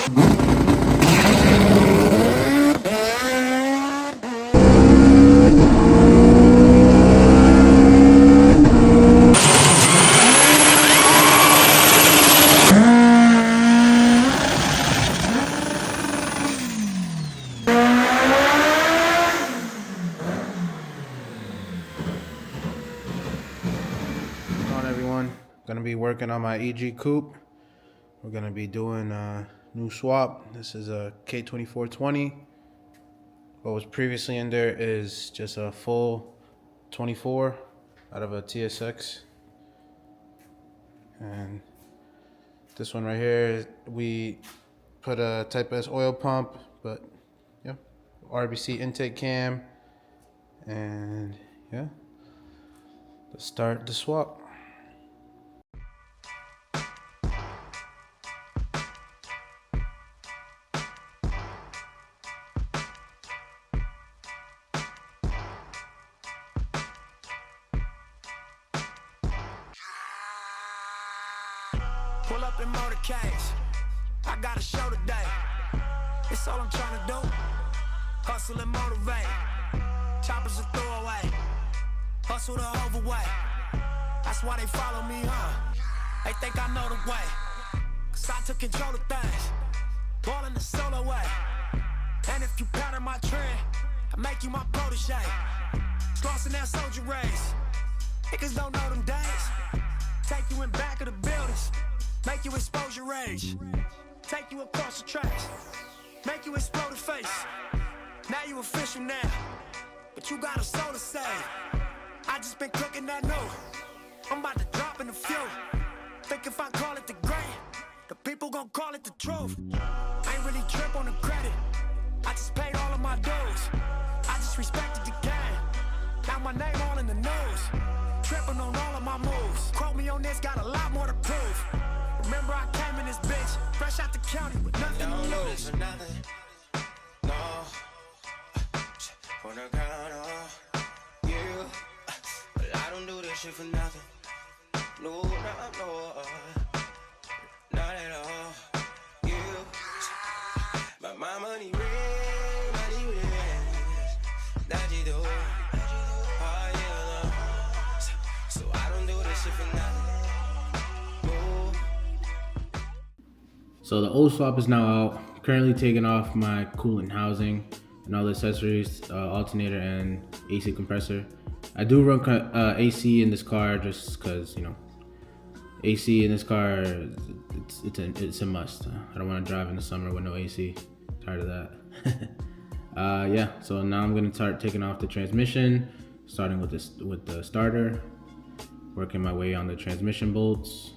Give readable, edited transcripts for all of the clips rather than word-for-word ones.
Gonna be working on my EG coupe. We're gonna be doing a new swap. This is a K2420. What was previously in there is just a full 24 out of a TSX. And this one right here, we put a Type S oil pump, but yeah, RBC intake cam. And yeah, let's start the swap. Pull up in motorcades, I got a show today. It's all I'm trying to do, hustle and motivate. Choppers a throwaway, hustle the overweight. That's why they follow me, huh? They think I know the way, cause I took control of things, ballin' the solo way. And if you pattern my trend, I make you my protege. Crossing that soldier race, niggas don't know them days. Take you in back of the buildings, make you expose your rage. Take you across the tracks, make you explode the face. Now you official now, but you got a soul to save. I just been cooking that new, I'm about to drop in a few. Think if I call it the great, the people gon' call it the truth. I ain't really trip on the credit, I just paid all of my dues. I just respected the game, now my name all in the news. Tripping on all of my moves, quote me on this, got a lot more to prove. Remember I came in this bitch, fresh out the county with nothing to lose. For nothing, no, for the crown, oh, you, but I don't do this shit for nothing. No, not at all. You, but my money real, that you do. Oh, yeah, so I don't do this shit for nothing. So the old swap is now out. Currently taking off my coolant housing and all the accessories, alternator and AC compressor. I do run AC in this car just because, you know, AC in this car, it's a must. I don't want to drive in the summer with no AC. Tired of that. Yeah, so now I'm gonna start taking off the transmission, starting with the starter, working my way on the transmission bolts.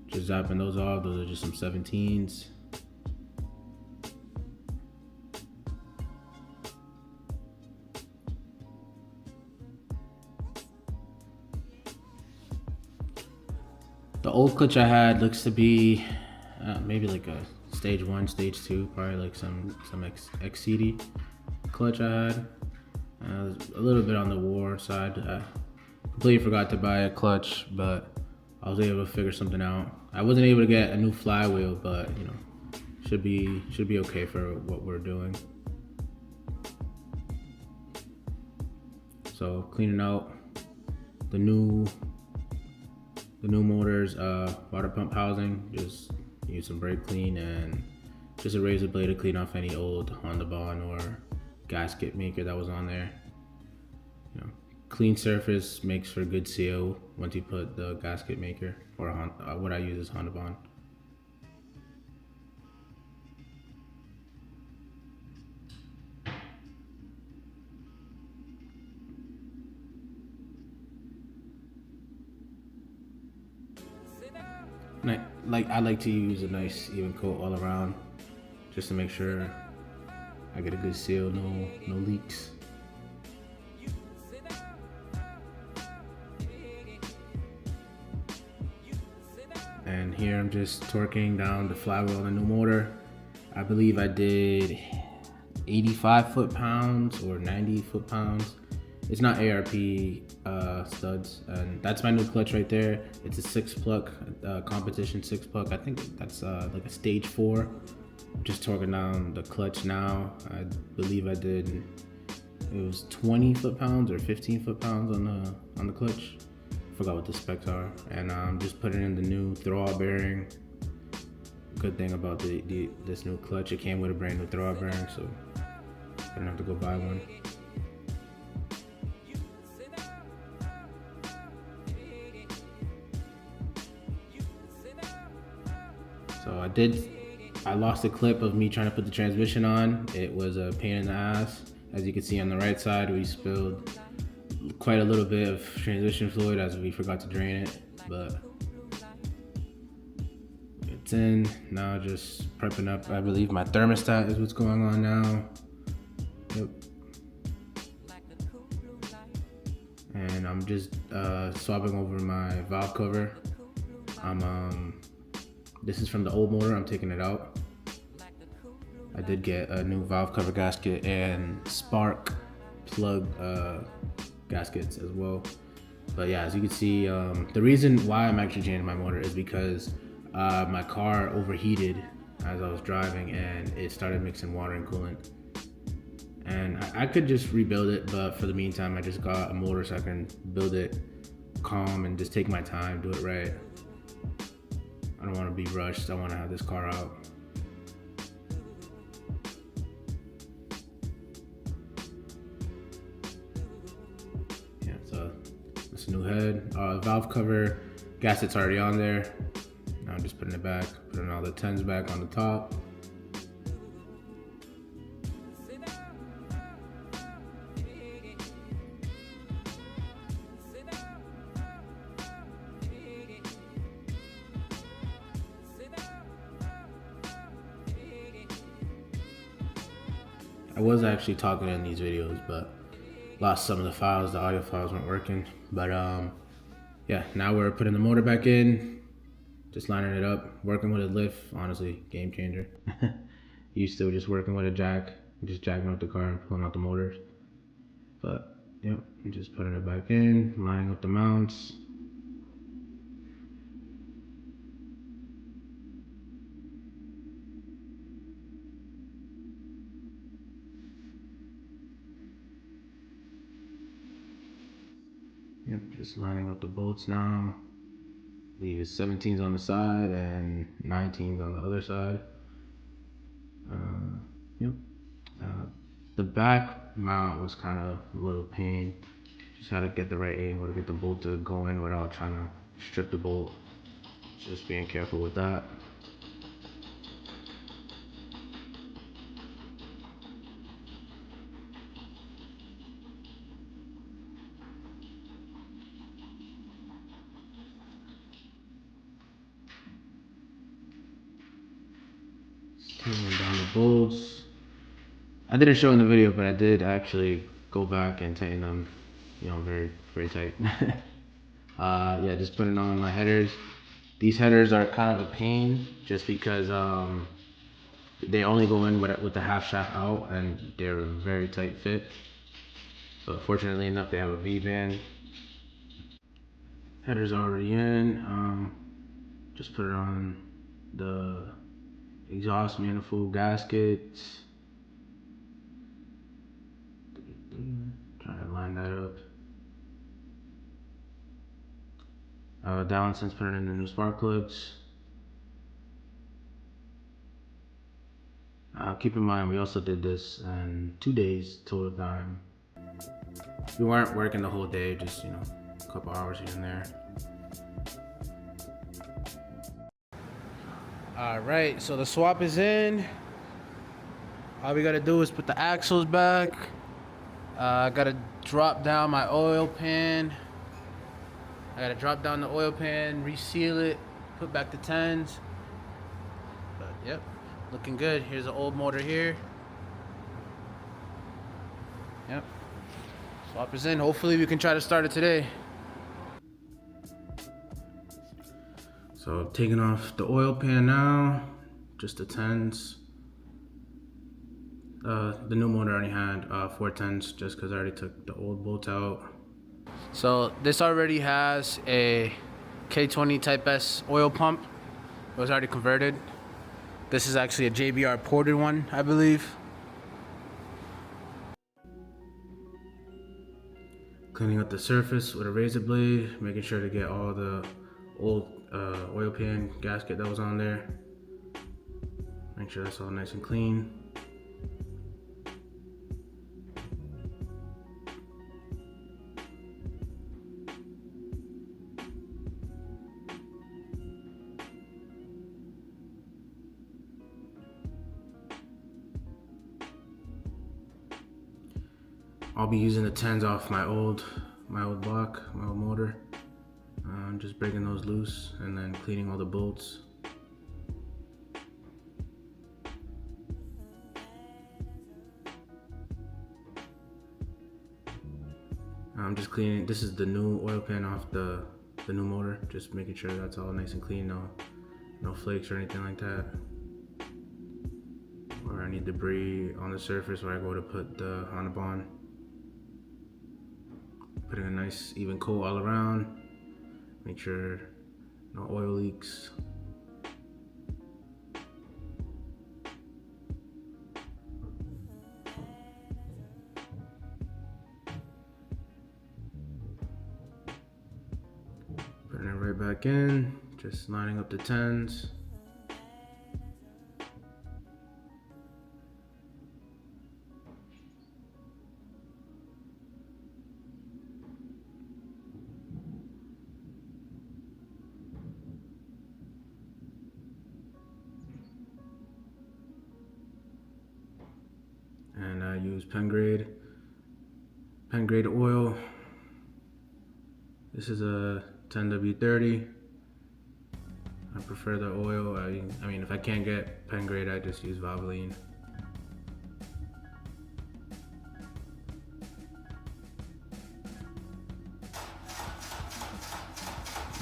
Just zapping those off. Those are just some 17s. The old clutch I had looks to be maybe like a stage 1, stage 2, probably like some XCD clutch I had. A little bit on the war side. I completely forgot to buy a clutch, but I was able to figure something out. I wasn't able to get a new flywheel, but you know, should be okay for what we're doing. So cleaning out the new motor's water pump housing. Just use some brake clean and just a razor blade to clean off any old Honda Bond or gasket maker that was on there. You know, clean surface makes for good CO once you put the gasket maker, or what I use is Honda Bond. I like to use a nice even coat all around, just to make sure I get a good seal, no leaks. And here I'm just torquing down the flywheel on the new motor. I believe I did 85 foot-pounds or 90 foot-pounds It's not ARP studs, and that's my new clutch right there. It's a 6 plug competition 6 plug. I think that's like a stage 4. Just torquing down the clutch now. I believe I did. It was 20 foot-pounds or 15 foot-pounds on the clutch. Forgot what the specs are, and I'm just putting in the new throwout bearing. Good thing about this new clutch, it came with a brand new throwout bearing, so I didn't have to go buy one. So I lost a clip of me trying to put the transmission on. It was a pain in the ass. As you can see on the right side, we spilled quite a little bit of transmission fluid as we forgot to drain it, but it's in. Now just prepping up. I believe my thermostat is what's going on now. Yep. And I'm just swapping over my valve cover. This is from the old motor, I'm taking it out. I did get a new valve cover gasket and spark plug gaskets as well. But yeah, as you can see, the reason why I'm actually changing my motor is because my car overheated as I was driving and it started mixing water and coolant. And I could just rebuild it, but for the meantime, I just got a motor so I can build it calm and just take my time, do it right. I don't want to be rushed. I want to have this car out. Yeah, so this new head, valve cover, gasket's already on there. Now I'm just putting it back, putting all the 10s back on the top. I was actually talking in these videos, but lost some of the files. The audio files weren't working. But yeah, now we're putting the motor back in, just lining it up, working with a lift. Honestly, game changer. Used to just working with a jack, just jacking up the car and pulling out the motors. But yep, I'm just putting it back in, lining up the mounts. Yep, just lining up the bolts now. Leave 17s on the side and 19s on the other side. Yep. The back mount was kind of a little pain. Just had to get the right angle to get the bolt to go in without trying to strip the bolt. Just being careful with that. Taking down the bolts. I didn't show in the video, but I did actually go back and tighten them, you know, very, very tight. Yeah, just putting on my headers. These headers are kind of a pain just because they only go in with the half shaft out and they're a very tight fit. But fortunately enough, they have a V-band. Headers already in. Just put it on the exhaust manifold gaskets. Trying to line that up. Down since putting in the new spark plugs. Keep in mind, we also did this in 2 days total time. We weren't working the whole day, just, you know, a couple hours here and there. All right, so the swap is in. All we gotta do is put the axles back. I gotta drop down my oil pan. I gotta drop down the oil pan, reseal it, put back the 10s. But yep, looking good. Here's the old motor here. Yep, swap is in. Hopefully we can try to start it today. So taking off the oil pan now, just the 10s. The new motor already had 410s just because I already took the old bolts out. So this already has a K20 Type S oil pump. It was already converted. This is actually a JBR ported one, I believe. Cleaning up the surface with a razor blade, making sure to get all the old oil pan gasket that was on there. Make sure that's all nice and clean. I'll be using the 10s off my old block, my old motor. Just breaking those loose and then cleaning all the bolts. I'm just cleaning. This is the new oil pan off the new motor. Just making sure that's all nice and clean. No flakes or anything like that. Or any debris on the surface where I go to put the Honda on. Putting a nice even coat all around. Make sure no oil leaks. Putting it right back in, just lining up the 10s. And I use pen grade oil. This is a 10W30. I prefer the oil. I mean, if I can't get pen grade, I just use Valvoline.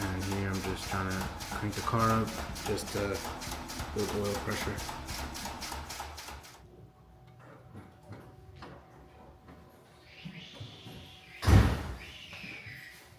And here I'm just trying to crank the car up just to build oil pressure.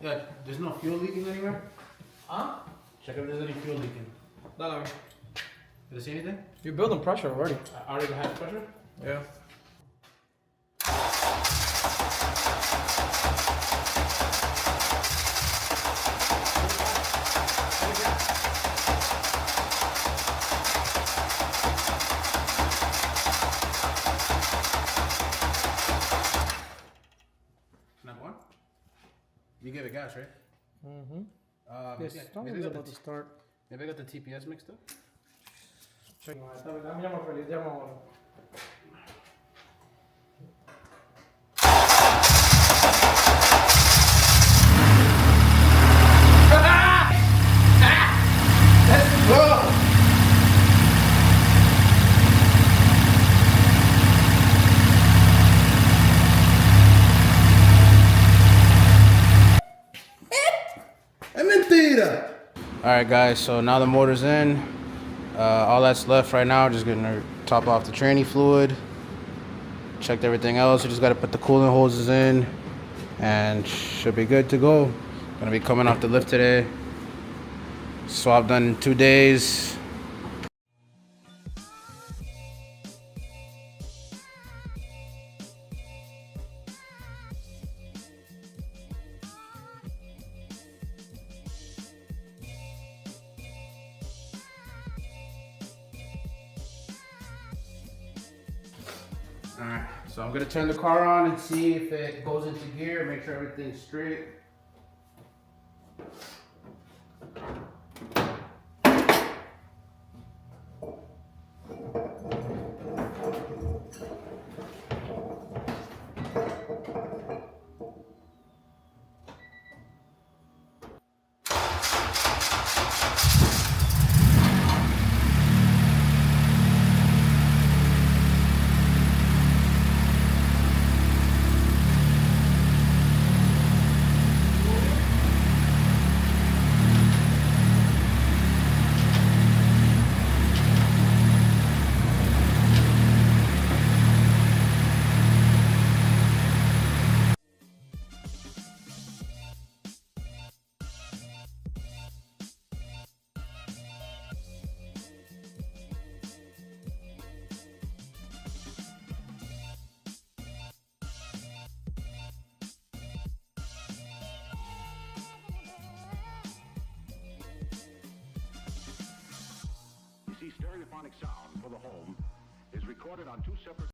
Yeah, there's no fuel leaking anywhere? Huh? Check if there's any fuel leaking. No. Did I see anything? You're building pressure already. I already had pressure? Yeah. Not one? You gave it gas, right? Mm-hmm. Yes, Maybe is about to start. Maybe I got the TPS mixed up? Check. Dame llamo a Feliz, llamo ahora. Alright guys, so now the motor's in. All that's left right now, just getting the top off the tranny fluid. Checked everything else, you just gotta put the coolant hoses in and should be good to go. Gonna be coming off the lift today. Swap done in 2 days. Alright, so I'm gonna turn the car on and see if it goes into gear, make sure everything's straight. stereophonic sound for the home is recorded on 2 separate...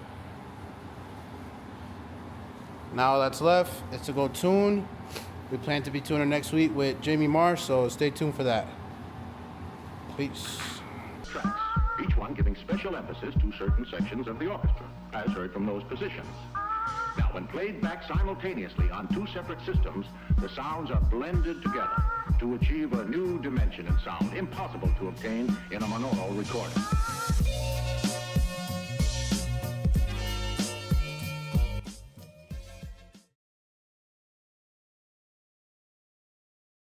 Now all that's left is to go tune. We plan to be tuning next week with Jamie Marsh, so stay tuned for that. Peace. tracks, each one giving special emphasis to certain sections of the orchestra, as heard from those positions. Now, when played back simultaneously on 2 separate systems, the sounds are blended together to achieve a new dimension in sound impossible to obtain in a monaural recording.